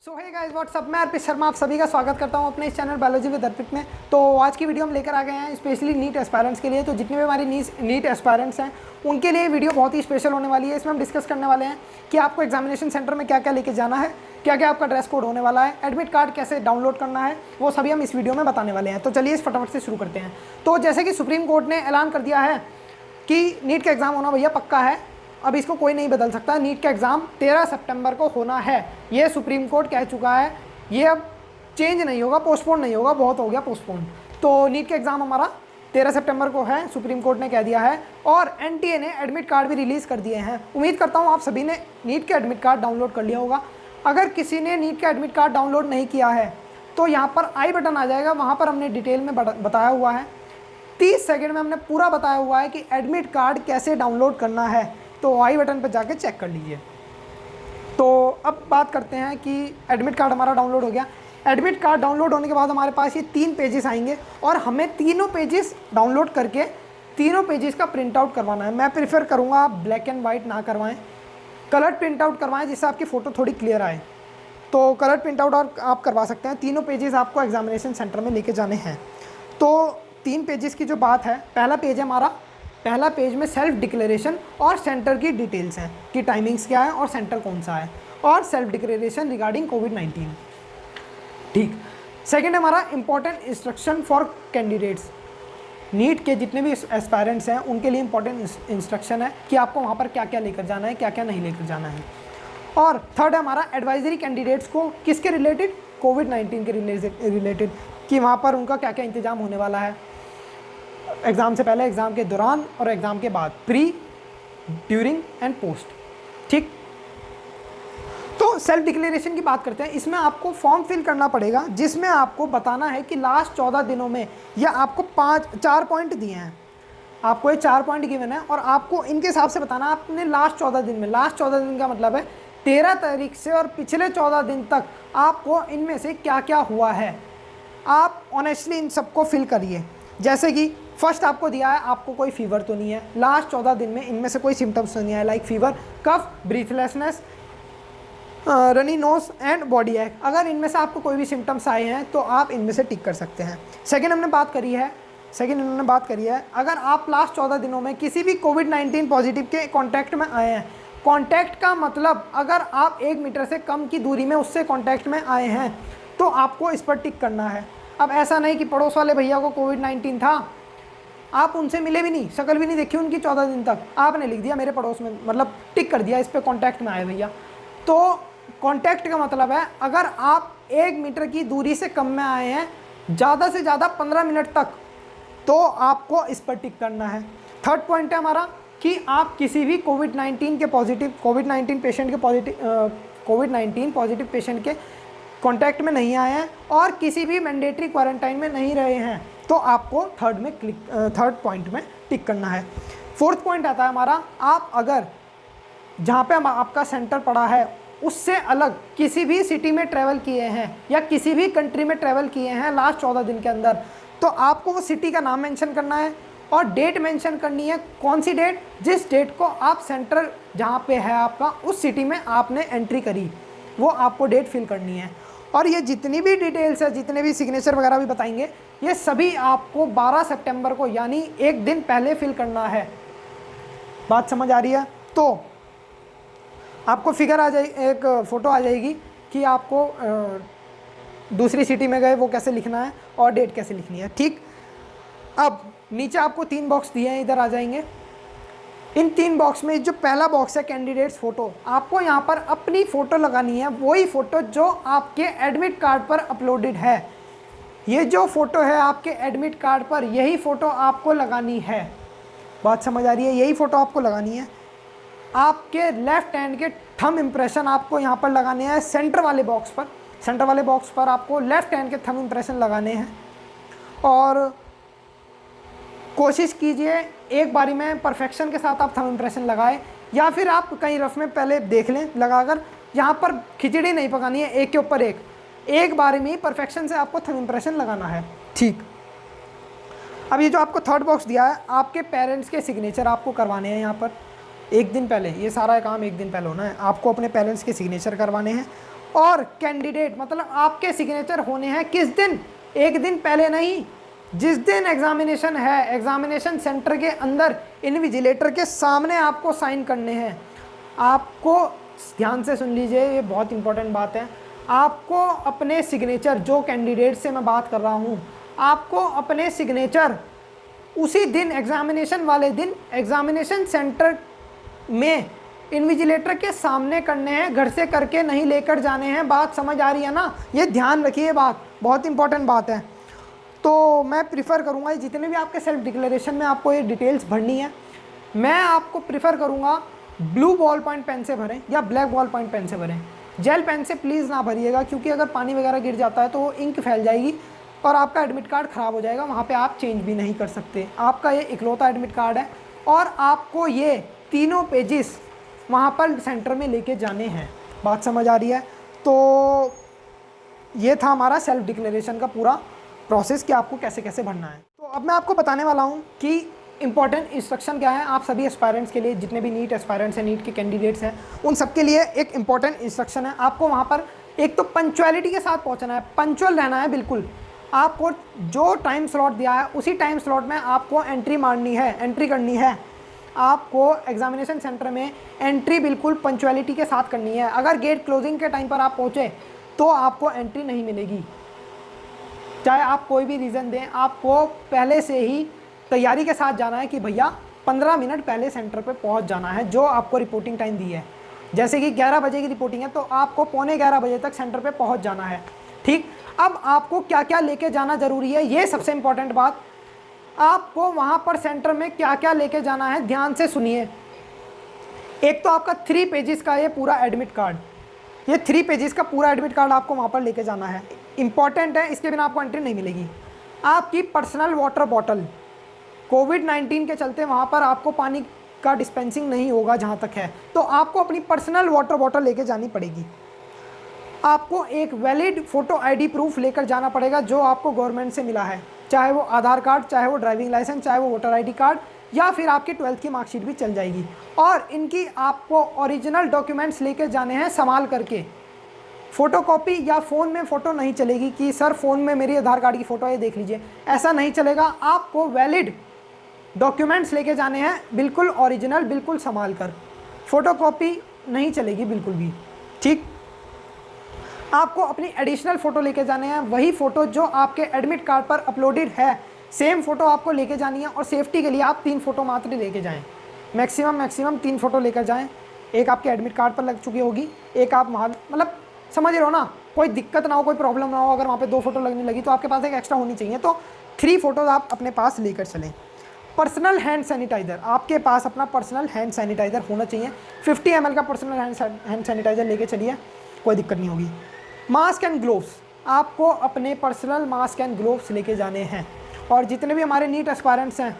सो hey guys what's up, मैं अर्पित शर्मा आप सभी का स्वागत करता हूं अपने इस चैनल बायोलॉजी विद अर्पित में। तो आज की वीडियो हम लेकर आ गए हैं स्पेशली नीट एस्पायरेंट्स के लिए। तो जितने भी हमारे नीट एस्पायरेंट्स हैं उनके लिए वीडियो बहुत ही स्पेशल होने वाली है। इसमें हम डिस्कस करने वाले हैं कि आपको एग्जामिनेशन सेंटर में क्या क्या लेके जाना है, क्या क्या आपका ड्रेस कोड होने वाला है, एडमिट कार्ड कैसे डाउनलोड करना है, वो सभी हम इस वीडियो में बताने वाले हैं। तो चलिए इस फटाफट से शुरू करते हैं। तो जैसे कि सुप्रीम कोर्ट ने ऐलान कर दिया है कि नीट का एग्ज़ाम होना भैया पक्का है, अब इसको कोई नहीं बदल सकता। नीट का एग्ज़ाम 13 सितंबर को होना है, ये सुप्रीम कोर्ट कह चुका है। ये अब चेंज नहीं होगा, पोस्टपोन नहीं होगा, बहुत हो गया पोस्टपोन। तो नीट का एग्ज़ाम हमारा 13 सितंबर को है, सुप्रीम कोर्ट ने कह दिया है। और एनटीए ने एडमिट कार्ड भी रिलीज़ कर दिए हैं। उम्मीद करता हूँ आप सभी ने नीट का एडमिट कार्ड डाउनलोड कर लिया होगा। अगर किसी ने नीट का एडमिट कार्ड डाउनलोड नहीं किया है तो यहाँ पर आई बटन आ जाएगा, वहाँ पर हमने डिटेल में बताया हुआ है। 30 सेकेंड में हमने पूरा बताया हुआ है कि एडमिट कार्ड कैसे डाउनलोड करना है। तो आई बटन पर जाके चेक कर लीजिए। तो अब बात करते हैं कि एडमिट कार्ड हमारा डाउनलोड हो गया। एडमिट कार्ड डाउनलोड होने के बाद हमारे पास ये 3 पेजेस आएंगे और हमें तीनों पेजेस डाउनलोड करके तीनों पेजेस का प्रिंट आउट करवाना है। मैं प्रेफर करूँगा आप ब्लैक एंड वाइट ना करवाएं, कलर प्रिंट आउट करवाएं जिससे आपकी फ़ोटो थोड़ी क्लियर आए। तो कलर प्रिंट आउट आप करवा सकते हैं। तीनों पेजेस आपको एग्जामिनेशन सेंटर में लेके जाने हैं। तो 3 पेजेस की जो बात है, पहला पेज है हमारा, पहला पेज में सेल्फ डिक्लेरेशन और सेंटर की डिटेल्स हैं कि टाइमिंग्स क्या है और सेंटर कौन सा है, और सेल्फ डिक्लेरेशन रिगार्डिंग कोविड-19। ठीक। सेकंड हमारा important instruction for candidates. NEET के जितने भी एस्पायरेंट्स हैं उनके लिए इंपॉर्टेंट इंस्ट्रक्शन है कि आपको वहाँ पर क्या क्या लेकर जाना है, क्या क्या नहीं लेकर जाना है। और थर्ड है हमारा एडवाइजरी कैंडिडेट्स को किसके रिलेटेड, कोविड-19 के रिलेटेड, कि वहाँ पर उनका क्या क्या इंतजाम होने वाला है एग्ज़ाम से पहले, एग्ज़ाम के दौरान और एग्ज़ाम के बाद, प्री, ड्यूरिंग एंड पोस्ट। ठीक। तो सेल्फ डिक्लेरेशन की बात करते हैं। इसमें आपको फॉर्म फिल करना पड़ेगा जिसमें आपको बताना है कि लास्ट 14 दिनों में, या आपको 4 पॉइंट दिए हैं, आपको ये 4 पॉइंट गिवन है और आपको इनके हिसाब से बताना आपने लास्ट 14 दिन में, लास्ट 14 दिन का मतलब है 13 तारीख से और पिछले 14 दिन तक आपको इनमें से क्या क्या हुआ है। आप ऑनेस्टली इन सबको फिल करिए। जैसे कि फर्स्ट आपको दिया है, आपको कोई फीवर तो नहीं है, लास्ट 14 दिन में इनमें से कोई सिम्टम्स तो नहीं है, like fever, cough, breathlessness, runny nose and body ache. अगर इनमें से आपको कोई भी सिम्टम्स आए हैं तो आप इनमें से टिक कर सकते हैं। सेकंड इन्होंने बात करी है, अगर आप लास्ट 14 दिनों में किसी भी कोविड-19 पॉजिटिव के कॉन्टैक्ट में आए हैं, कॉन्टैक्ट का मतलब अगर आप 1 मीटर से कम की दूरी में उससे कॉन्टैक्ट में आए हैं तो आपको इस पर टिक करना है। अब ऐसा नहीं कि पड़ोस वाले भैया को कोविड-19 था, आप उनसे मिले भी नहीं, शक्ल भी नहीं देखी उनकी 14 दिन तक, आपने लिख दिया मेरे पड़ोस में, मतलब टिक कर दिया इस पे कॉन्टैक्ट में आए भैया। तो कॉन्टैक्ट का मतलब है अगर आप 1 मीटर की दूरी से कम में आए हैं ज़्यादा से ज़्यादा 15 मिनट तक, तो आपको इस पर टिक करना है। थर्ड पॉइंट है हमारा कि आप किसी भी कोविड-19 पॉजिटिव पेशेंट के कॉन्टैक्ट में नहीं आए हैं और किसी भी मैंडेटरी क्वारंटाइन में नहीं रहे हैं, तो आपको थर्ड पॉइंट में टिक करना है। फोर्थ पॉइंट आता है हमारा, आप अगर जहाँ पे आपका सेंटर पड़ा है उससे अलग किसी भी सिटी में ट्रैवल किए हैं या किसी भी कंट्री में ट्रैवल किए हैं लास्ट 14 दिन के अंदर, तो आपको वो सिटी का नाम मेंशन करना है और डेट मेंशन करनी है। कौन सी डेट, जिस डेट को आप सेंटर जहाँ पे है आपका उस सिटी में आपने एंट्री करी, वो आपको डेट फिल करनी है। और ये जितनी भी डिटेल्स है, जितने भी सिग्नेचर वगैरह भी बताएंगे, ये सभी आपको 12 सितंबर को यानी एक दिन पहले फिल करना है। बात समझ आ रही है? तो आपको फिगर आ जाएगी, एक फ़ोटो आ जाएगी कि आपको दूसरी सिटी में गए वो कैसे लिखना है और डेट कैसे लिखनी है। ठीक। अब नीचे आपको 3 बॉक्स दिए हैं, इधर आ जाएंगे। इन 3 बॉक्स में जो पहला बॉक्स है कैंडिडेट्स फ़ोटो, आपको यहाँ पर अपनी फ़ोटो लगानी है, वही फ़ोटो जो आपके एडमिट कार्ड पर अपलोडेड है। ये जो फ़ोटो है आपके एडमिट कार्ड पर, यही फ़ोटो आपको लगानी है। बात समझ आ रही है? यही फ़ोटो आपको लगानी है। आपके लेफ़्ट हैंड के थंब इम्प्रेशन आपको यहाँ पर लगाने हैं सेंटर वाले बॉक्स पर। सेंटर वाले बॉक्स पर आपको लेफ़्ट हैंड के थंब इम्प्रेशन लगाने हैं और कोशिश कीजिए एक बारी में परफेक्शन के साथ आप थंब इम्प्रेशन लगाएं, या फिर आप कहीं रफ में पहले देख लें लगाकर। यहाँ पर खिचड़ी नहीं पकानी है एक के ऊपर एक बारी में परफेक्शन से आपको थंब इम्प्रेशन लगाना है। ठीक। अब ये जो आपको थर्ड बॉक्स दिया है, आपके पेरेंट्स के सिग्नेचर आपको करवाने हैं यहाँ पर, एक दिन पहले, ये सारा काम एक दिन पहले होना है। आपको अपने पेरेंट्स के सिग्नेचर करवाने हैं और कैंडिडेट मतलब आपके सिग्नेचर होने हैं किस दिन, एक दिन पहले नहीं, जिस दिन एग्जामिनेशन है एग्जामिनेशन सेंटर के अंदर इन्विजिलेटर के सामने आपको साइन करने हैं। आपको ध्यान से सुन लीजिए, ये बहुत इंपॉर्टेंट बात है। आपको अपने सिग्नेचर, जो कैंडिडेट से मैं बात कर रहा हूँ, आपको अपने सिग्नेचर उसी दिन एग्जामिनेशन वाले दिन एग्जामिनेशन सेंटर में इन्विजिलेटर के सामने करने हैं, घर से करके नहीं लेकर जाने हैं। बात समझ आ रही है ना? ये ध्यान रखिए, बात बहुत इंपॉर्टेंट बात है। तो मैं प्रिफ़र करूँगा जितने भी आपके सेल्फ डिक्लेरेशन में आपको ये डिटेल्स भरनी है, मैं आपको प्रिफ़र करूँगा ब्लू बॉल पॉइंट पेन से भरें या ब्लैक बॉल पॉइंट पेन से भरें। जेल पेन से प्लीज़ ना भरिएगा, क्योंकि अगर पानी वगैरह गिर जाता है तो वो इंक फैल जाएगी और आपका एडमिट कार्ड ख़राब हो जाएगा। वहाँ पे आप चेंज भी नहीं कर सकते। आपका ये इकलौता एडमिट कार्ड है और आपको ये तीनों पेजेस वहाँ पर सेंटर में लेके जाने हैं। बात समझ आ रही है? तो ये था हमारा सेल्फ डिक्लेरेशन का पूरा प्रोसेस कि आपको कैसे कैसे भरना है। तो अब मैं आपको बताने वाला हूँ कि इंपॉर्टेंट इंस्ट्रक्शन क्या है आप सभी एस्पायरेंट्स के लिए, जितने भी नीट एस्पायरेंट्स हैं, नीट के कैंडिडेट्स हैं, उन सब के लिए एक इंपॉर्टेंट इंस्ट्रक्शन है। आपको वहाँ पर एक तो पंक्चुअलिटी के साथ पहुँचना है, पंक्चुअल रहना है बिल्कुल। आपको जो टाइम स्लॉट दिया है उसी टाइम स्लॉट में आपको एंट्री मारनी है, एंट्री करनी है। आपको एग्जामिनेशन सेंटर में एंट्री बिल्कुल पंक्चुअलिटी के साथ करनी है। अगर गेट क्लोजिंग के टाइम पर आप पहुँचे तो आपको एंट्री नहीं मिलेगी, चाहे आप कोई भी रीज़न दें। आपको पहले से ही तैयारी के साथ जाना है कि भैया 15 मिनट पहले सेंटर पे पहुंच जाना है। जो आपको रिपोर्टिंग टाइम दी है, जैसे कि 11 बजे की रिपोर्टिंग है तो आपको पौने 11 बजे तक सेंटर पे पहुंच जाना है। ठीक, अब आपको क्या क्या लेके जाना ज़रूरी है, ये सबसे इंपॉर्टेंट बात। आपको वहाँ पर सेंटर में क्या क्या लेके जाना है, ध्यान से सुनिए। एक तो आपका 3 पेजेस का ये पूरा एडमिट कार्ड, ये 3 पेजेस का पूरा एडमिट कार्ड आपको वहाँ पर लेके जाना है। इंपॉर्टेंट है, इसके बिना आपको एंट्री नहीं मिलेगी। आपकी पर्सनल वाटर बॉटल, कोविड-19 के चलते वहाँ पर आपको पानी का डिस्पेंसिंग नहीं होगा जहाँ तक है, तो आपको अपनी पर्सनल वाटर बॉटल लेके जानी पड़ेगी। आपको एक वैलिड फ़ोटो आईडी प्रूफ लेकर जाना पड़ेगा जो आपको गवर्नमेंट से मिला है, चाहे वो आधार कार्ड, चाहे वो ड्राइविंग लाइसेंस, चाहे वो वोटर आईडी कार्ड, या फिर आपकी 12th की मार्कशीट भी चल जाएगी। और इनकी आपको ओरिजिनल डॉक्यूमेंट्स लेके जाने हैं संभाल करके। फ़ोटोकॉपी या फ़ोन में फ़ोटो नहीं चलेगी कि सर फ़ोन में मेरी आधार कार्ड की फ़ोटो है देख लीजिए, ऐसा नहीं चलेगा। आपको वैलिड डॉक्यूमेंट्स लेके जाने हैं, बिल्कुल ओरिजिनल, बिल्कुल संभाल कर। फ़ोटोकॉपी नहीं चलेगी बिल्कुल भी। ठीक, आपको अपनी एडिशनल फ़ोटो लेके जाने हैं, वही फ़ोटो जो आपके एडमिट कार्ड पर अपलोडेड है, सेम फ़ोटो आपको लेके जानी है। और सेफ्टी के लिए आप 3 फ़ोटो मात्र लेके जाएं, मैक्सिमम 3 फ़ोटो लेकर जाएं। एक आपके एडमिट कार्ड पर लग चुकी होगी, एक आप वहाँ, मतलब समझ रहे हो ना, कोई दिक्कत ना हो, कोई प्रॉब्लम ना हो। अगर वहाँ पे 2 फ़ोटो लगने लगी तो आपके पास एक एक्स्ट्रा होनी चाहिए। तो 3 फ़ोटोज़ आप अपने पास लेकर चलें। पर्सनल हैंड सैनिटाइज़र, आपके पास अपना पर्सनल हैंड सैनिटाइज़र होना चाहिए। 50 ml का पर्सनल हैंड सैनिटाइज़र लेके चलिए, कोई दिक्कत नहीं होगी। मास्क एंड ग्लोव्स, आपको अपने पर्सनल मास्क एंड ग्लोव्स लेके जाने हैं। और जितने भी हमारे नीट एस्पायरेंट्स हैं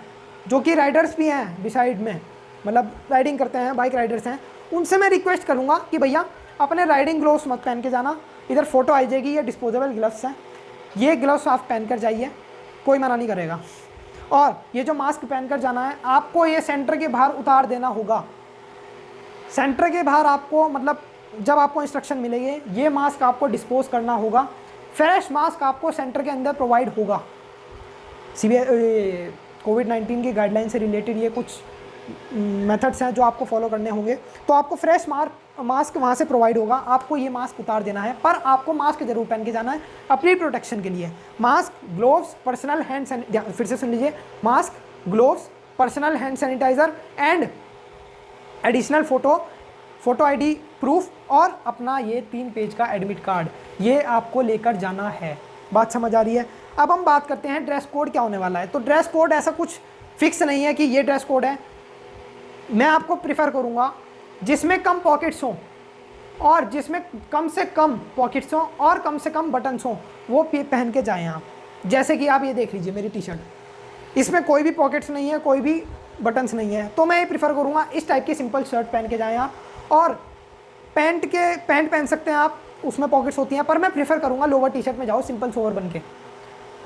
जो कि राइडर्स भी हैं बिसाइड में, मतलब राइडिंग करते हैं, बाइक राइडर्स हैं, उनसे मैं रिक्वेस्ट करूँगा कि भैया अपने राइडिंग ग्लोव्स मत पहन के जाना। इधर फ़ोटो आ जाएगी, ये डिस्पोजेबल ग्लव्स हैं, ये ग्लव्स आप पहन कर जाइए, कोई मना नहीं करेगा। और ये जो मास्क पहन कर जाना है, आपको ये सेंटर के बाहर उतार देना होगा। सेंटर के बाहर आपको, मतलब जब आपको इंस्ट्रक्शन मिलेंगे, ये मास्क आपको डिस्पोज करना होगा। फ्रेश मास्क आपको सेंटर के अंदर प्रोवाइड होगा। कोविड-19 की गाइडलाइन से रिलेटेड ये कुछ मेथड्स हैं जो आपको फॉलो करने होंगे। तो आपको फ्रेश मास्क वहाँ से प्रोवाइड होगा, आपको ये मास्क उतार देना है, पर आपको मास्क जरूर पहन के जाना है अपनी प्रोटेक्शन के लिए। Mask, gloves, personal hand sanitizer, फिर से सुन लीजिए, mask, gloves, personal hand sanitizer and additional photo ID proof और अपना ये 3 पेज का एडमिट कार्ड, ये आपको लेकर जाना है। बात समझ आ रही है? अब हम बात करते हैं ड्रेस कोड क्या होने वाला है। तो ड्रेस कोड ऐसा कुछ फिक्स नहीं है कि ये ड्रेस कोड है। मैं आपको प्रिफ़र करूँगा जिसमें कम पॉकेट्स हों और जिसमें कम से कम पॉकेट्स हों और कम से कम बटन्स हों, वो पहन के जाएँ आप। जैसे कि आप ये देख लीजिए मेरी टी शर्ट, इसमें कोई भी पॉकेट्स नहीं है, कोई भी बटन्स नहीं है, तो मैं ये प्रिफ़र करूँगा इस टाइप की सिंपल शर्ट पहन के जाएँ आप। और पैंट पहन सकते हैं आप, उसमें पॉकेट्स होती हैं, पर मैं प्रिफ़र करूँगा लोअर टी शर्ट में जाओ, सिंपल सोवर बन के।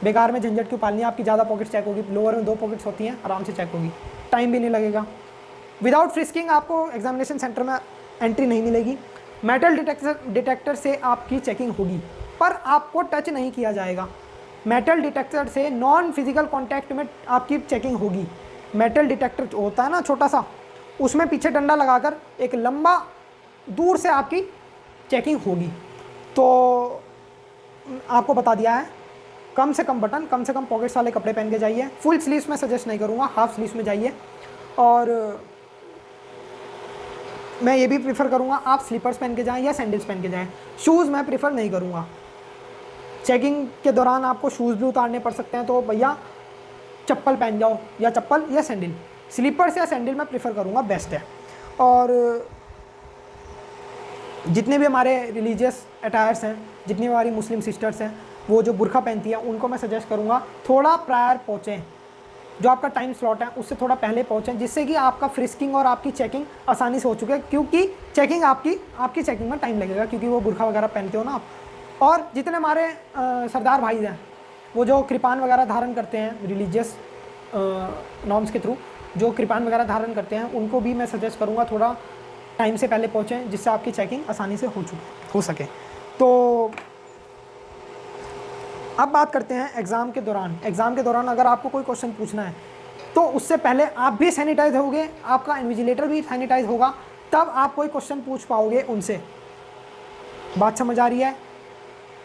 बेकार में झंझट क्यों पालनी है, आपकी ज़्यादा पॉकेट्स चेक होगी। लोअर में 2 पॉकेट्स होती हैं, आराम से चेक होगी, टाइम भी नहीं लगेगा। विदाउट फ्रिस्किंग आपको एग्जामिनेशन सेंटर में एंट्री नहीं मिलेगी। मेटल डिटेक्टर से आपकी चेकिंग होगी, पर आपको टच नहीं किया जाएगा। मेटल डिटेक्टर से नॉन फिजिकल कॉन्टैक्ट में आपकी चेकिंग होगी। मेटल डिटेक्टर जो होता है ना छोटा सा, उसमें पीछे डंडा लगाकर एक लंबा दूर से आपकी चेकिंग होगी। तो आपको बता दिया है, कम से कम बटन, कम से कम पॉकेट्स वाले कपड़े पहन के जाइए। फुल स्लीव्स में सजेस्ट नहीं करूँगा, हाफ स्लीव्स में जाइए। और मैं ये भी प्रीफर करूँगा आप स्लीपर्स पहन के जाएं या सैंडल्स पहन के जाएं। शूज़ मैं प्रीफर नहीं करूँगा। चेकिंग के दौरान आपको शूज़ भी उतारने पड़ सकते हैं, तो भैया चप्पल पहन जाओ, या चप्पल या सैंडल। स्लीपर्स या सैंडल मैं प्रीफर करूँगा, बेस्ट है। और जितने भी हमारे रिलीजियस अटायर्स हैं, जितनी भी हमारी मुस्लिम सिस्टर्स हैं, वो जो बुरखा पहनती हैं, उनको मैं सजेस्ट करूँगा थोड़ा प्रायर पहुँचें। जो आपका टाइम स्लॉट है उससे थोड़ा पहले पहुँचें, जिससे कि आपका फ्रिस्किंग और आपकी चेकिंग आसानी से हो चुके, क्योंकि चेकिंग आपकी चेकिंग में टाइम लगेगा, क्योंकि वो बुरखा वगैरह पहनते हो ना आप। और जितने हमारे सरदार भाई हैं, वो जो कृपान वगैरह धारण करते हैं रिलीजियस नॉर्म्स के थ्रू, जो कृपान वगैरह धारण करते हैं, उनको भी मैं सजेस्ट करूँगा थोड़ा टाइम से पहले पहुँचें, जिससे आपकी चेकिंग आसानी से हो सके। तो अब बात करते हैं एग्ज़ाम के दौरान। एग्ज़ाम के दौरान अगर आपको कोई क्वेश्चन पूछना है तो उससे पहले आप भी सैनिटाइज होगे, आपका इन्विजिलेटर भी सैनिटाइज होगा, तब आप कोई क्वेश्चन पूछ पाओगे उनसे। बात समझ आ रही है?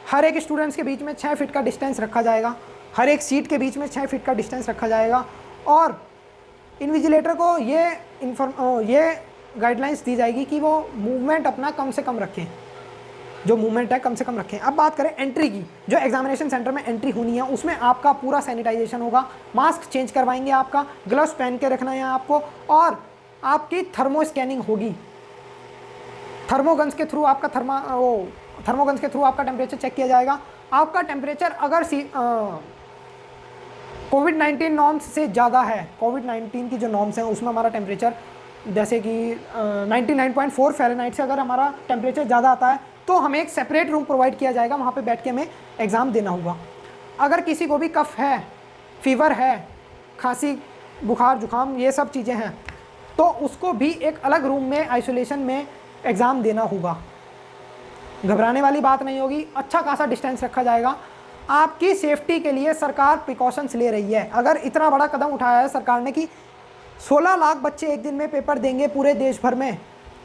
हर एक स्टूडेंट्स के बीच में 6 फीट का डिस्टेंस रखा जाएगा, हर एक सीट के बीच में 6 फीट का डिस्टेंस रखा जाएगा। और इन्विजिलेटर को ये गाइडलाइंस दी जाएगी कि वो मूवमेंट अपना कम से कम रखें, जो मूवमेंट है कम से कम रखें। अब बात करें एंट्री की, जो एग्जामिनेशन सेंटर में एंट्री होनी है उसमें आपका पूरा सैनिटाइजेशन होगा, मास्क चेंज करवाएंगे आपका, ग्लव्स पहन के रखना है आपको, और आपकी थर्मो स्कैनिंग होगी। थर्मोगन्स के थ्रू आपका थर्मोगन्स के थ्रू आपका टेम्परेचर चेक किया जाएगा। आपका टेम्परेचर अगर कोविड-19 नॉर्म्स से ज़्यादा है, कोविड-19 की जो नॉर्म्स हैं उसमें हमारा टेम्परेचर जैसे कि 99.4 फ़ारेनहाइट से अगर हमारा टेम्परेचर ज़्यादा आता है तो हमें एक सेपरेट रूम प्रोवाइड किया जाएगा, वहाँ पे बैठ के हमें एग्ज़ाम देना होगा। अगर किसी को भी कफ़ है, फीवर है, खांसी, बुखार, जुकाम, ये सब चीज़ें हैं, तो उसको भी एक अलग रूम में आइसोलेशन में एग्ज़ाम देना होगा। घबराने वाली बात नहीं होगी, अच्छा खासा डिस्टेंस रखा जाएगा। आपकी सेफ्टी के लिए सरकार प्रिकॉशंस ले रही है। अगर इतना बड़ा कदम उठाया है सरकार ने कि 16 लाख बच्चे एक दिन में पेपर देंगे पूरे देश भर में,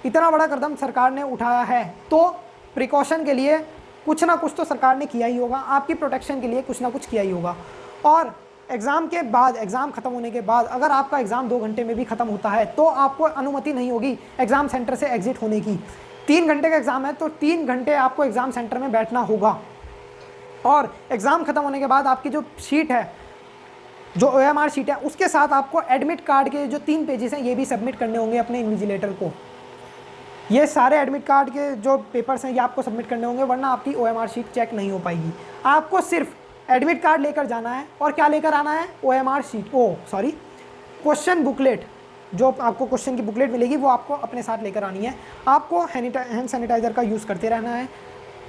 इतना बड़ा कदम सरकार ने उठाया है, तो प्रिकॉशन के लिए कुछ ना कुछ तो सरकार ने किया ही होगा, आपकी प्रोटेक्शन के लिए कुछ ना कुछ किया ही होगा। और एग्ज़ाम के बाद, एग्ज़ाम ख़त्म होने के बाद अगर आपका एग्ज़ाम 2 घंटे में भी ख़त्म होता है तो आपको अनुमति नहीं होगी एग्ज़ाम सेंटर से एग्ज़िट होने की। 3 घंटे का एग्ज़ाम है तो 3 घंटे आपको एग्ज़ाम सेंटर में बैठना होगा। और एग्ज़ाम ख़त्म होने के बाद आपकी जो शीट है, जो OMR शीट है, उसके साथ आपको एडमिट कार्ड के जो 3 पेजेस हैं ये भी सबमिट करने होंगे अपने इन्विजिलेटर को। ये सारे एडमिट कार्ड के जो पेपर्स हैं ये आपको सबमिट करने होंगे, वरना आपकी OMR शीट चेक नहीं हो पाएगी। आपको सिर्फ एडमिट कार्ड लेकर जाना है, और क्या लेकर आना है? OMR sheet, question booklet. जो आपको क्वेश्चन की बुकलेट मिलेगी वो आपको अपने साथ लेकर आनी है। आपको हैंड सैनिटाइज़र का यूज़ करते रहना है।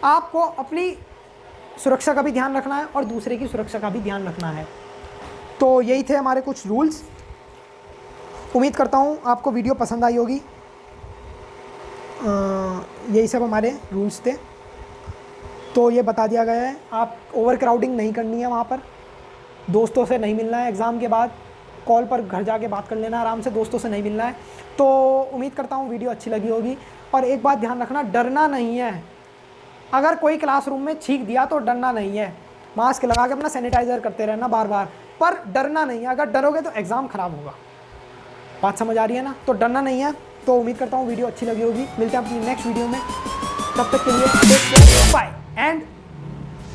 आपको अपनी सुरक्षा का भी ध्यान रखना है और दूसरे की सुरक्षा का भी ध्यान रखना है। तो यही थे हमारे कुछ रूल्स। उम्मीद करता हूँ आपको वीडियो पसंद आई होगी। यही सब हमारे रूल्स थे। तो ये बता दिया गया है, आप ओवर क्राउडिंग नहीं करनी है, वहाँ पर दोस्तों से नहीं मिलना है। एग्ज़ाम के बाद कॉल पर घर जाके बात कर लेना आराम से, दोस्तों से नहीं मिलना है। तो उम्मीद करता हूँ वीडियो अच्छी लगी होगी। और एक बात ध्यान रखना, डरना नहीं है। अगर कोई क्लासरूम में छींक दिया तो डरना नहीं है, मास्क लगा के अपना सैनिटाइज़र करते रहना बार बार, पर डरना नहीं है। अगर डरोगे तो एग्ज़ाम ख़राब होगा। बात समझ आ रही है ना? तो डरना नहीं है। तो उम्मीद करता हूँ वीडियो अच्छी लगी होगी। मिलते हैं अपनी नेक्स्ट वीडियो में, तब तक के लिए bye and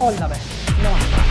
all the best. नमस्कार।